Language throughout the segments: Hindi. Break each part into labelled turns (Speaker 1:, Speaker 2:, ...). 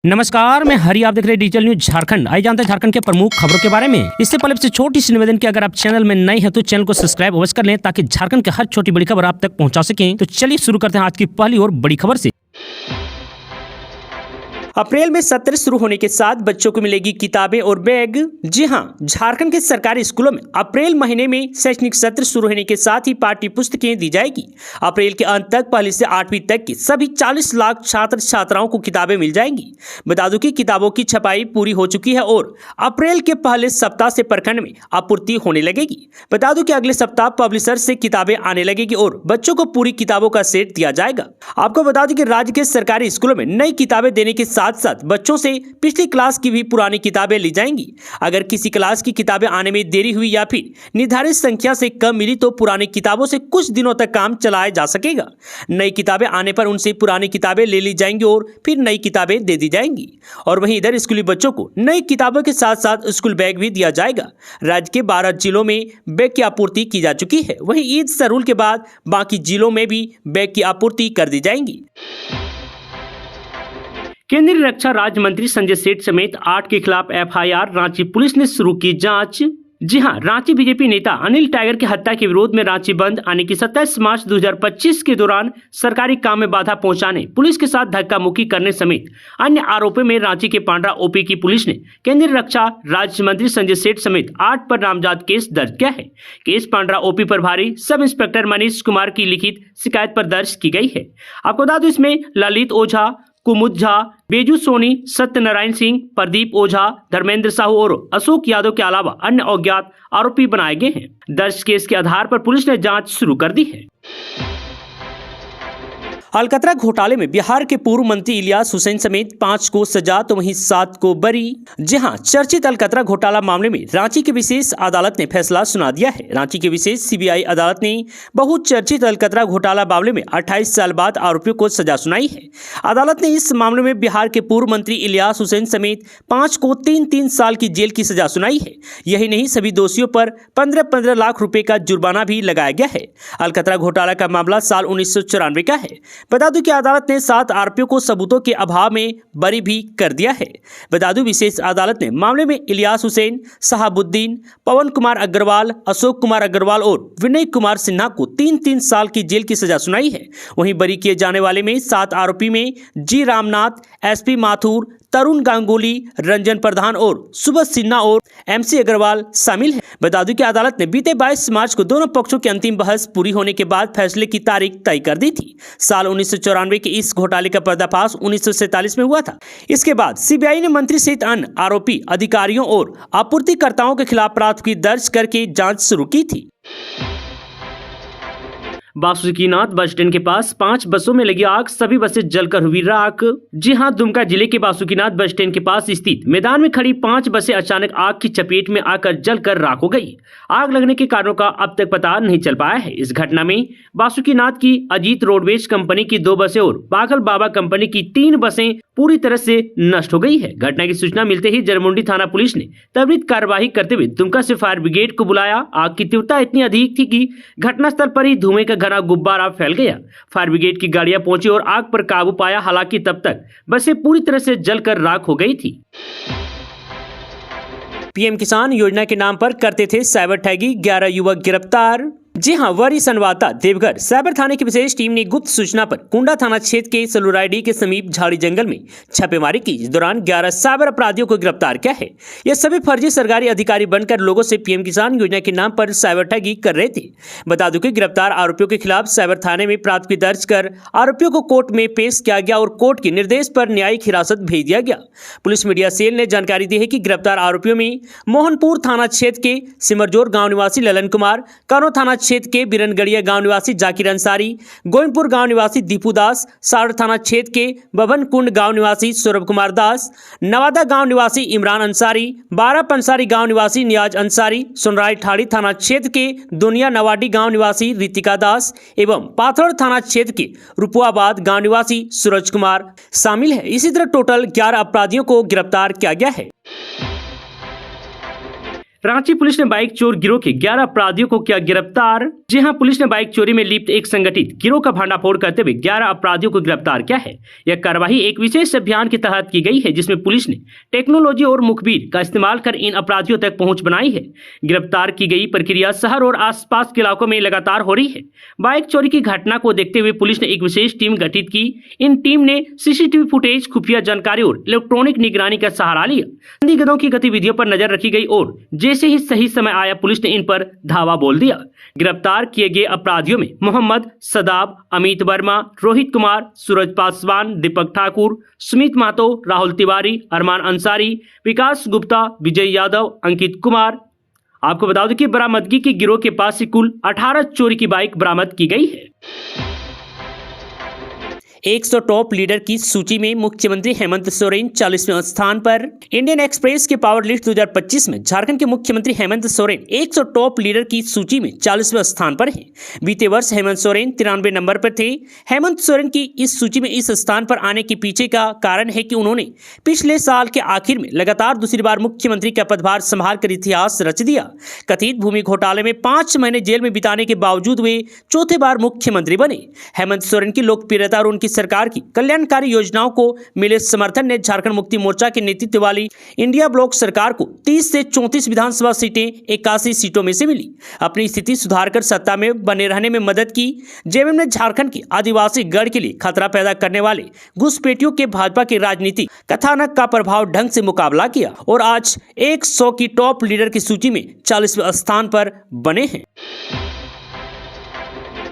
Speaker 1: नमस्कार, मैं हरी। आप देख रहे हैं डिजिटल न्यूज झारखंड। आइए जानते हैं झारखंड के प्रमुख खबरों के बारे में। इससे पहले से छोटी सी निवेदन की, अगर आप चैनल में नए हैं तो चैनल को सब्सक्राइब अवश्य कर लें ताकि झारखंड की हर छोटी बड़ी खबर आप तक पहुंचा सकें। तो चलिए शुरू करते हैं आज की पहली और बड़ी खबर से। अप्रैल में सत्र शुरू होने के साथ बच्चों को मिलेगी किताबें और बैग। जी हां, झारखंड के सरकारी स्कूलों में अप्रैल महीने में शैक्षणिक सत्र शुरू होने के साथ ही पाठ्य पुस्तकें दी जाएगी। अप्रैल के अंत तक पहली से 8वीं तक की सभी 40 लाख छात्र छात्राओं को किताबें मिल जाएंगी। बता दूं कि किताबों की छपाई पूरी हो चुकी है और अप्रैल के पहले सप्ताह से प्रखंड में आपूर्ति होने लगेगी। बता दूं कि अगले सप्ताह पब्लिशर से किताबें आने लगेगी और बच्चों को पूरी किताबों का सेट दिया जाएगा। आपको बता दें कि राज्य के सरकारी स्कूलों में नई किताबें देने के साथ साथ बच्चों से पिछली क्लास की भी पुरानी किताबें ली जाएंगी। अगर किसी क्लास की किताबें आने में देरी हुई या फिर निर्धारित संख्या से कम मिली तो पुरानी किताबों से कुछ दिनों तक काम चलाया जा सकेगा। नई किताबें आने पर उनसे पुरानी किताबें ले ली जाएंगी और फिर नई किताबें दे दी जाएंगी। और वहीं इधर स्कूली बच्चों को नई किताबों के साथ साथ स्कूल बैग भी दिया जाएगा। राज्य के 12 जिलों में बैग की आपूर्ति की जा चुकी है। वहीं ईद सरूल के बाद बाकी जिलों में भी बैग की आपूर्ति कर दी जाएंगी। केंद्रीय रक्षा राज्य मंत्री संजय सेठ समेत 8 के खिलाफ एफआईआर। रांची पुलिस ने शुरू की जांच। जी हां, रांची बीजेपी नेता अनिल टाइगर की हत्या के विरोध में रांची बंद आने की 27 मार्च 2025 के दौरान सरकारी काम में बाधा पहुंचाने, पुलिस के साथ धक्का मुक्की करने समेत अन्य आरोपों में रांची के पांड्रा ओपी की पुलिस ने केंद्रीय रक्षा राज्य मंत्री संजय सेठ समेत 8 पर नामजद केस दर्ज किया है। केस पांड्रा ओपी प्रभारी सब इंस्पेक्टर मनीष कुमार की लिखित शिकायत पर दर्ज की गई है। आपको बता दूं इसमें ललित ओझा, कुमुद झा, बेजू सोनी, सत्यनारायण सिंह, प्रदीप ओझा, धर्मेंद्र साहू और अशोक यादव के अलावा अन्य अज्ञात आरोपी बनाए गए हैं। दर्ज केस के आधार पर पुलिस ने जांच शुरू कर दी है। अलकतरा घोटाले में बिहार के पूर्व मंत्री इलियास हुसैन समेत 5 को सजा तो वहीं 7 को बरी। जी हां, चर्चित अलकतरा घोटाला मामले में रांची की विशेष अदालत ने फैसला सुना दिया है। रांची की विशेष सीबीआई अदालत ने बहुचर्चित अलकतरा घोटाला मामले में 28 साल बाद आरोपियों को सजा सुनाई है। अदालत ने इस मामले में बिहार के पूर्व मंत्री इलियास हुसैन समेत 5 को 3-3 साल की जेल की सजा सुनाई है। यही नहीं, सभी दोषियों पर 15-15 लाख रुपए का जुर्माना भी लगाया गया है। अलकतरा घोटाला का मामला साल 1994 का है। बता दूं कि अदालत ने 7 आरोपियों को सबूतों के अभाव में बरी भी कर दिया है। बता दूं विशेष अदालत ने मामले में इलियास हुसैन, शहाबुद्दीन, पवन कुमार अग्रवाल, अशोक कुमार अग्रवाल और विनय कुमार सिन्हा को 3-3 साल की जेल की सजा सुनाई है। वहीं बरी किए जाने वाले में 7 आरोपी में जी रामनाथ, एसपी माथुर, तरुण गांगुली, रंजन प्रधान और सुबह सिन्हा और एमसी अग्रवाल शामिल हैं। बता दूं कि अदालत ने बीते 22 मार्च को दोनों पक्षों की अंतिम बहस पूरी होने के बाद फैसले की तारीख तय कर दी थी। साल 1994 के इस घोटाले का पर्दाफाश 1947 में हुआ था। इसके बाद सीबीआई ने मंत्री सहित अन्य आरोपी अधिकारियों और आपूर्तिकर्ताओं के खिलाफ प्राथमिकी दर्ज करके जांच शुरू की थी। बासुकीनाथ बस स्टैंड के पास 5 बसों में लगी आग, सभी बसें जलकर हुई राख। जी हां, दुमका जिले के बासुकीनाथ बस स्टैंड के पास स्थित मैदान में खड़ी 5 बसें अचानक आग की चपेट में आकर जलकर राख हो गई। आग लगने के कारणों का अब तक पता नहीं चल पाया है। इस घटना में बासुकीनाथ की अजीत रोडवेज कंपनी की 2 बसें और पागल बाबा कंपनी की 3 बसें पूरी तरह से नष्ट हो गई है। घटना की सूचना मिलते ही जरमुंडी थाना पुलिस ने त्वरित कार्रवाई करते हुए दुमका से फायर ब्रिगेड को बुलाया। आग की तीव्रता इतनी अधिक थी कि घटनास्थल पर ही धुएं का घना गुब्बारा फैल गया। फायर ब्रिगेड की गाड़ियां पहुंची और आग पर काबू पाया। हालांकि तब तक बसें पूरी तरह से जलकर राख हो गई थी। पीएम किसान योजना के नाम पर करते थे साइबर ठगी, 11 युवक गिरफ्तार। जी हां, वरी संवाददाता देवघर साइबर थाने की विशेष टीम ने गुप्त सूचना पर कुंडा थाना क्षेत्र के सलुराईडी के समीप झाड़ी जंगल में छापेमारी की। इस दौरान 11 साइबर अपराधियों को गिरफ्तार किया है। ये सभी फर्जी सरकारी अधिकारी बनकर लोगों से पीएम किसान योजना के नाम पर साइबर ठगी कर रहे थे। बता दूं कि गिरफ्तार आरोपियों के खिलाफ साइबर थाने में प्राथमिकी दर्ज कर आरोपियों को कोर्ट में पेश किया गया और कोर्ट के निर्देश पर न्यायिक हिरासत भेज दिया गया। पुलिस मीडिया सेल ने जानकारी दी है कि गिरफ्तार आरोपियों में मोहनपुर थाना क्षेत्र के सिमरजोर गांव निवासी ललन कुमार, कानो थाना क्षेत्र के बिरनगढ़िया गांव निवासी जाकिर अंसारी, गोविंदपुर गांव निवासी दीपू दास, साड़ थाना क्षेत्र के बभन कुंड गांव निवासी सौरभ कुमार दास, नवादा गांव निवासी इमरान अंसारी, 12 पंसारी गांव निवासी नियाज अंसारी, सुनराय ठाड़ी थाना क्षेत्र के दुनिया नवाडी गांव निवासी रितिका दास एवं पाथड़ थाना क्षेत्र के रुपुआबाद गांव निवासी सूरज कुमार शामिल है। इसी तरह टोटल 11 अपराधियों को गिरफ्तार किया गया है। रांची पुलिस ने बाइक चोर गिरोह के 11 अपराधियों को किया गिरफ्तार। जी हां, पुलिस ने बाइक चोरी में लिप्त एक संगठित गिरोह का भंडाफोड़ करते हुए 11 अपराधियों को गिरफ्तार किया है। यह कार्रवाई एक विशेष अभियान के तहत की गई है, जिसमें पुलिस ने टेक्नोलॉजी और मुखबिर का इस्तेमाल कर इन अपराधियों तक पहुंच बनाई है। गिरफ्तार की गई प्रक्रिया शहर और आसपास के इलाकों में लगातार हो रही है। बाइक चोरी की घटना को देखते हुए पुलिस ने एक विशेष टीम गठित की। इन टीम ने सीसीटीवी फुटेज, खुफिया जानकारी और इलेक्ट्रॉनिक निगरानी का सहारा लिया। संदिग्धों की गतिविधियों पर नजर रखी गई और जैसे ही सही समय आया पुलिस ने इन पर धावा बोल दिया। गिरफ्तार किए गए अपराधियों में मोहम्मद सदाब, अमित वर्मा, रोहित कुमार, सूरज पासवान, दीपक ठाकुर, सुमित महतो, राहुल तिवारी, अरमान अंसारी, विकास गुप्ता, विजय यादव, अंकित कुमार। आपको बता दें कि बरामदगी की गिरोह के पास से कुल 18 चोरी की बाइक बरामद की गई है। 100 टॉप लीडर की सूची में मुख्यमंत्री हेमंत सोरेन 40वें स्थान पर। इंडियन एक्सप्रेस के पावर लिस्ट 2025 में झारखंड के मुख्यमंत्री हेमंत सोरेन 100 टॉप लीडर की सूची में 40वें स्थान पर हैं। बीते वर्ष हेमंत सोरेन 93 नंबर पर थे। हेमंत सोरेन की इस सूची में इस स्थान पर आने के पीछे का कारण है कि उन्होंने पिछले साल के आखिर में लगातार दूसरी बार मुख्यमंत्री का पदभार संभाल कर इतिहास रच दिया। कथित भूमि घोटाले में 5 महीने जेल में बिताने के बावजूद वे चौथे बार मुख्यमंत्री बने। हेमंत सोरेन की लोकप्रियता और उनकी सरकार की कल्याणकारी योजनाओं को मिले समर्थन ने झारखंड मुक्ति मोर्चा के नेतृत्व वाली इंडिया ब्लॉक सरकार को 30 से 34 विधानसभा सीटें 81 सीटों में से मिली। अपनी स्थिति सुधारकर सत्ता में बने रहने में मदद की। जेएमएम ने झारखंड की आदिवासी गढ़ के लिए खतरा पैदा करने वाले घुसपैठियों के भाजपा के राजनीतिक कथानक का प्रभाव ढंग से मुकाबला किया और आज 100 की टॉप लीडर की सूची में 40वें स्थान पर बने हैं।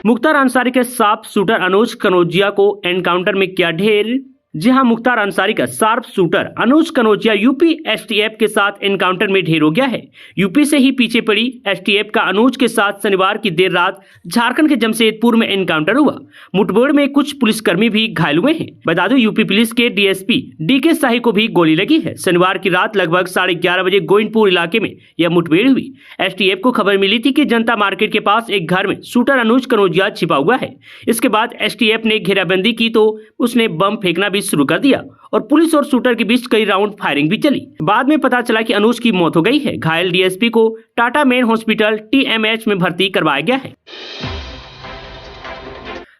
Speaker 1: मुख्तार अंसारी के शार्प शूटर अनुज कनौजिया को एनकाउंटर में किया ढेर। जी हां, मुख्तार अंसारी का शार्प शूटर अनुज कनौजिया यूपी एसटीएफ के साथ एनकाउंटर में ढेर हो गया है। यूपी से ही पीछे पड़ी एसटीएफ का अनुज के साथ शनिवार की देर रात झारखंड के जमशेदपुर में एनकाउंटर हुआ। मुठभेड़ में कुछ पुलिसकर्मी भी घायल हुए हैं। बता दो, यूपी पुलिस के डीएसपी डीके शाही को भी गोली लगी है। शनिवार की रात लगभग 11:30 बजे गोविंदपुर इलाके में यह मुठभेड़ हुई। एसटीएफ को खबर मिली थी कि जनता मार्केट के पास एक घर में शूटर अनुज कनौजिया छिपा हुआ है। इसके बाद एसटीएफ ने घेराबंदी की तो उसने बम फेंकना शुरू कर दिया और पुलिस और शूटर के बीच कई राउंड फायरिंग भी चली। बाद में पता चला कि अनुज की मौत हो गई है। घायल डीएसपी को टाटा मेन हॉस्पिटल टीएमएच में भर्ती करवाया गया है।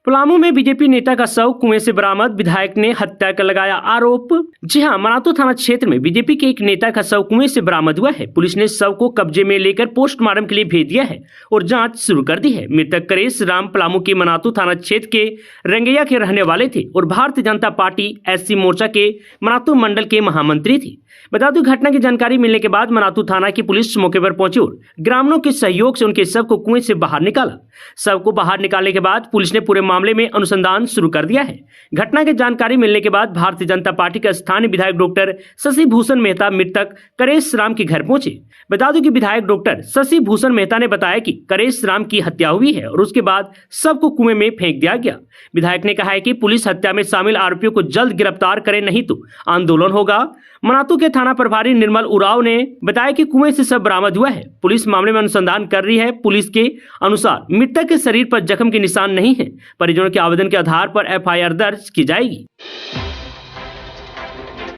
Speaker 1: पलामू में बीजेपी नेता का शव कुएं से बरामद, विधायक ने हत्या का लगाया आरोप। जी हां, मनातू थाना क्षेत्र में बीजेपी के एक नेता का शव कुएं से बरामद हुआ है। पुलिस ने शव को कब्जे में लेकर पोस्टमार्टम के लिए भेज दिया है और जांच शुरू कर दी है। मृतक करेश राम पलामू के मनातू थाना क्षेत्र के रंगैया के रहने वाले थे और भारतीय जनता पार्टी एससी मोर्चा के मनातू मंडल के महामंत्री थे। बता दूं, घटना की जानकारी मिलने के बाद मनातू थाना की पुलिस मौके पर पहुंची और ग्रामीणों के सहयोग से उनके शव को कुएं से बाहर निकाला। शव को बाहर निकालने के बाद पुलिस ने पूरे मामले में अनुसंधान शुरू कर दिया है। घटना की जानकारी मिलने के बाद भारतीय जनता पार्टी के स्थानीय विधायक डॉक्टर शशि भूषण मेहता मृतक करेश राम के घर पहुंचे। बता दूं कि विधायक डॉक्टर शशि भूषण मेहता ने बताया कि करेश राम की हत्या हुई है और उसके बाद शव को कुएं में फेंक दिया गया। विधायक ने कहा है कि पुलिस हत्या में शामिल आरोपियों को जल्द गिरफ्तार करे, नहीं तो आंदोलन होगा। मनातू के थाना प्रभारी निर्मल उरांव ने बताया कि कुएं से शव बरामद हुआ है। पुलिस मामले में अनुसंधान कर रही है। पुलिस के अनुसार मृतक के शरीर पर जख्म के निशान नहीं है। परिजनों के आवेदन के आधार पर एफआईआर दर्ज की जाएगी।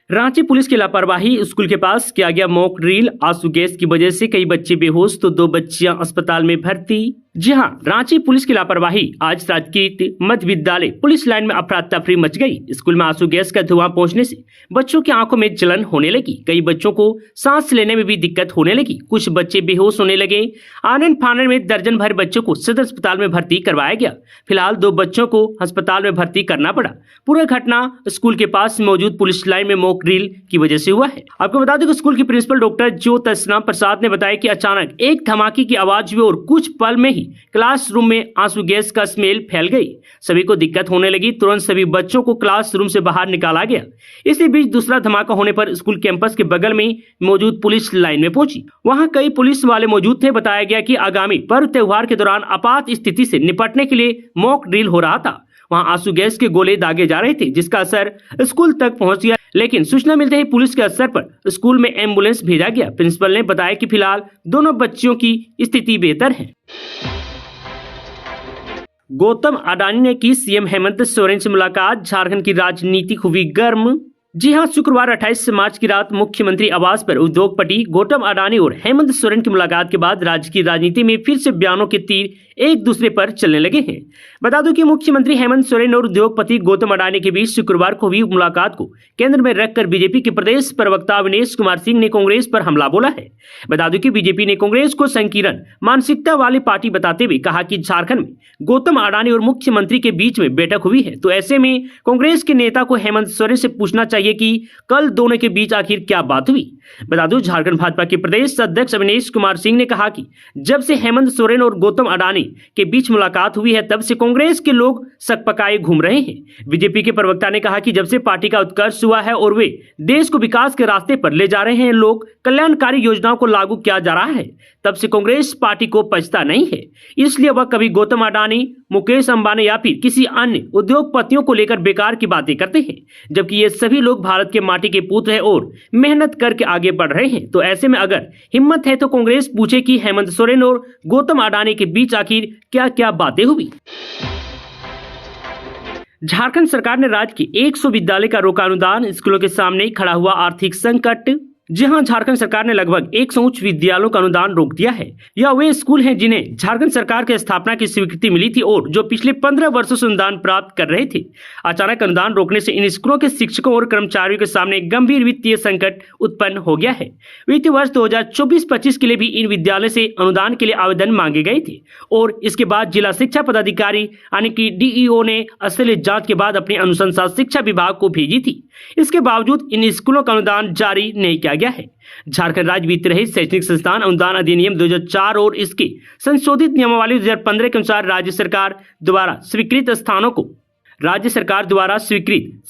Speaker 1: रांची पुलिस की लापरवाही, स्कूल के पास किया गया मॉक ड्रिल। आंसू गैस की वजह से कई बच्चे बेहोश तो 2 बच्चियां अस्पताल में भर्ती। जी हां, रांची पुलिस की लापरवाही, आज राजकीय मध्य विद्यालय पुलिस लाइन में अफरा तफरी मच गई। स्कूल में आंसू गैस का धुआं पहुंचने से बच्चों की आंखों में जलन होने लगी। कई बच्चों को सांस लेने में भी दिक्कत होने लगी। कुछ बच्चे बेहोश होने लगे। आनन फानन में दर्जन भर बच्चों को सदर अस्पताल में भर्ती करवाया गया। फिलहाल 2 बच्चों को अस्पताल में भर्ती करना पड़ा। पूरा घटना स्कूल के पास मौजूद पुलिस लाइन में मॉक ड्रिल की वजह से हुआ है। आपको बता दें कि स्कूल की प्रिंसिपल डॉक्टर ज्योत्सना प्रसाद ने बताया कि अचानक एक धमाके की आवाज हुई और कुछ पल में ही क्लासरूम में आंसू गैस का स्मेल फैल गई। सभी को दिक्कत होने लगी। तुरंत सभी बच्चों को क्लासरूम से बाहर निकाला गया। इसी बीच दूसरा धमाका होने पर स्कूल कैंपस के बगल में मौजूद पुलिस लाइन में पहुंची। वहां कई पुलिस वाले मौजूद थे। बताया गया कि आगामी पर्व त्योहार के दौरान आपात स्थिति से निपटने के लिए मॉक ड्रिल हो रहा था। वहां आंसू गैस के गोले दागे जा रहे थे, जिसका असर स्कूल तक पहुंच गया। लेकिन सूचना मिलते ही पुलिस के असर पर स्कूल में एम्बुलेंस भेजा गया। प्रिंसिपल ने बताया कि फिलहाल दोनों बच्चियों की स्थिति बेहतर है। गौतम अडानी ने की सीएम हेमंत सोरेन से मुलाकात, झारखंड की राजनीति हुई गर्म। जी हां, शुक्रवार 28 मार्च की रात मुख्यमंत्री आवास पर उद्योगपति गौतम अडानी और हेमंत सोरेन की मुलाकात के बाद राज्य की राजनीति में फिर से बयानों के तीर एक दूसरे पर चलने लगे हैं। बता दूं कि मुख्यमंत्री हेमंत सोरेन और उद्योगपति गौतम अडानी के बीच शुक्रवार को हुई मुलाकात को केंद्र में रखकर बीजेपी के प्रदेश प्रवक्ता अविनेश कुमार सिंह ने कांग्रेस पर हमला बोला है। बता दूं कि बीजेपी ने कांग्रेस को संकीर्ण मानसिकता वाली पार्टी बताते हुए कहा कि झारखंड में गौतम अडानी और मुख्यमंत्री के बीच में बैठक हुई है, तो ऐसे में कांग्रेस के नेता को हेमंत सोरेन से पूछना चाहिए कि कल दोनों के बीच आखिर क्या बात हुई। बता दूं, झारखंड भाजपा के प्रदेश अध्यक्ष अविनेश कुमार सिंह ने कहा कि जब से हेमंत सोरेन और गौतम अडानी के बीच मुलाकात हुई है, तब से कांग्रेस के लोग सकपकाए घूम रहे हैं। बीजेपी के प्रवक्ता ने कहा कि जब से पार्टी का उत्कर्ष हुआ है और वे देश को विकास के रास्ते पर ले जा रहे हैं, लोग कल्याणकारी योजनाओं को लागू किया जा रहा है, तब से कांग्रेस पार्टी को पछता नहीं है। इसलिए वह कभी गौतम अडानी, मुकेश अंबानी या फिर किसी अन्य उद्योगपतियों को लेकर बेकार की बातें करते हैं, जबकि ये सभी लोग भारत के माटी के पुत्र हैं और मेहनत करके आगे बढ़ रहे हैं। तो ऐसे में अगर हिम्मत है तो कांग्रेस पूछे कि हेमंत सोरेन और गौतम अडानी के बीच आखिर क्या क्या बातें हुई। झारखंड सरकार ने राज्य के 100 विद्यालय का रोका अनुदान, स्कूलों के सामने खड़ा हुआ आर्थिक संकट। जी हां, झारखंड सरकार ने लगभग 100 उच्च विद्यालयों का अनुदान रोक दिया है। यह वे स्कूल हैं जिन्हें झारखंड सरकार की स्थापना की स्वीकृति मिली थी और जो पिछले 15 वर्षों से अनुदान प्राप्त कर रहे थे। अचानक अनुदान रोकने से इन स्कूलों के शिक्षकों और कर्मचारियों के सामने गंभीर वित्तीय संकट उत्पन्न हो गया है। वित्तीय वर्ष 2024-25 के लिए भी इन विद्यालय से अनुदान के लिए आवेदन मांगे गए थे और इसके बाद जिला शिक्षा पदाधिकारी यानी कि DEO ने असली जांच के बाद अपनी अनुशंसा शिक्षा विभाग को भेजी थी। इसके बावजूद इन स्कूलों का अनुदान जारी नहीं किया गया है। झारखंड राज्य वित्त रहित शैक्षणिक संस्थान अनुदान अधिनियम 2004 और इसके संशोधित नियमावली 2015 के अनुसार राज्य सरकार द्वारा स्वीकृत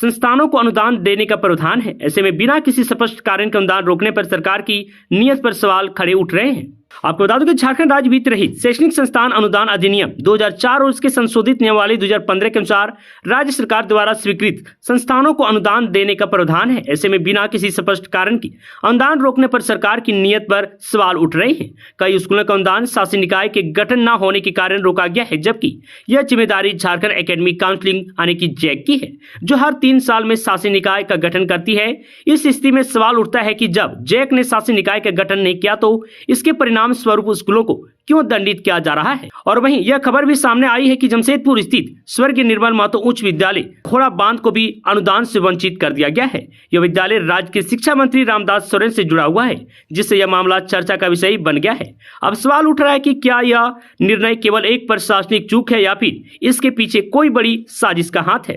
Speaker 1: संस्थानों को अनुदान देने का प्रावधान है। ऐसे में बिना किसी स्पष्ट कारण के अनुदान रोकने पर सरकार की नीयत पर सवाल खड़े उठ रहे हैं। आपको बता दूं कि झारखंड राज्य वित्त रहित शैक्षणिक संस्थान अनुदान अधिनियम 2004 और इसके संशोधित नियमावली 2015 के अनुसार राज्य सरकार द्वारा स्वीकृत संस्थानों को अनुदान देने का प्रावधान है। ऐसे में बिना किसी स्पष्ट कारण की अनुदान रोकने पर सरकार की नीयत पर सवाल उठ रहे हैं। कई स्कूलों का अनुदान शासी निकाय के गठन न होने के कारण रोका गया है, जबकि यह जिम्मेदारी झारखंड एकेडमिक काउंसिलिंग यानी कि जैक की है, जो हर 3 साल में शासी निकाय का गठन करती है। इस स्थिति में सवाल उठता है कि जब जैक ने शासी निकाय का गठन नहीं किया तो इसके परिणाम स्वरूप स्कूलों को क्यों दंडित किया जा रहा है। और वहीं यह खबर भी सामने आई है कि जमशेदपुर स्थित स्वर्गीय निर्मल महतो उच्च विद्यालय घोड़ा बांध को भी अनुदान से वंचित कर दिया गया है। यह विद्यालय राज्य के शिक्षा मंत्री रामदास सोरेन से जुड़ा हुआ है, जिससे यह मामला चर्चा का विषय बन गया है। अब सवाल उठ रहा है कि क्या यह निर्णय केवल एक प्रशासनिक चूक है या फिर इसके पीछे कोई बड़ी साजिश का हाथ है।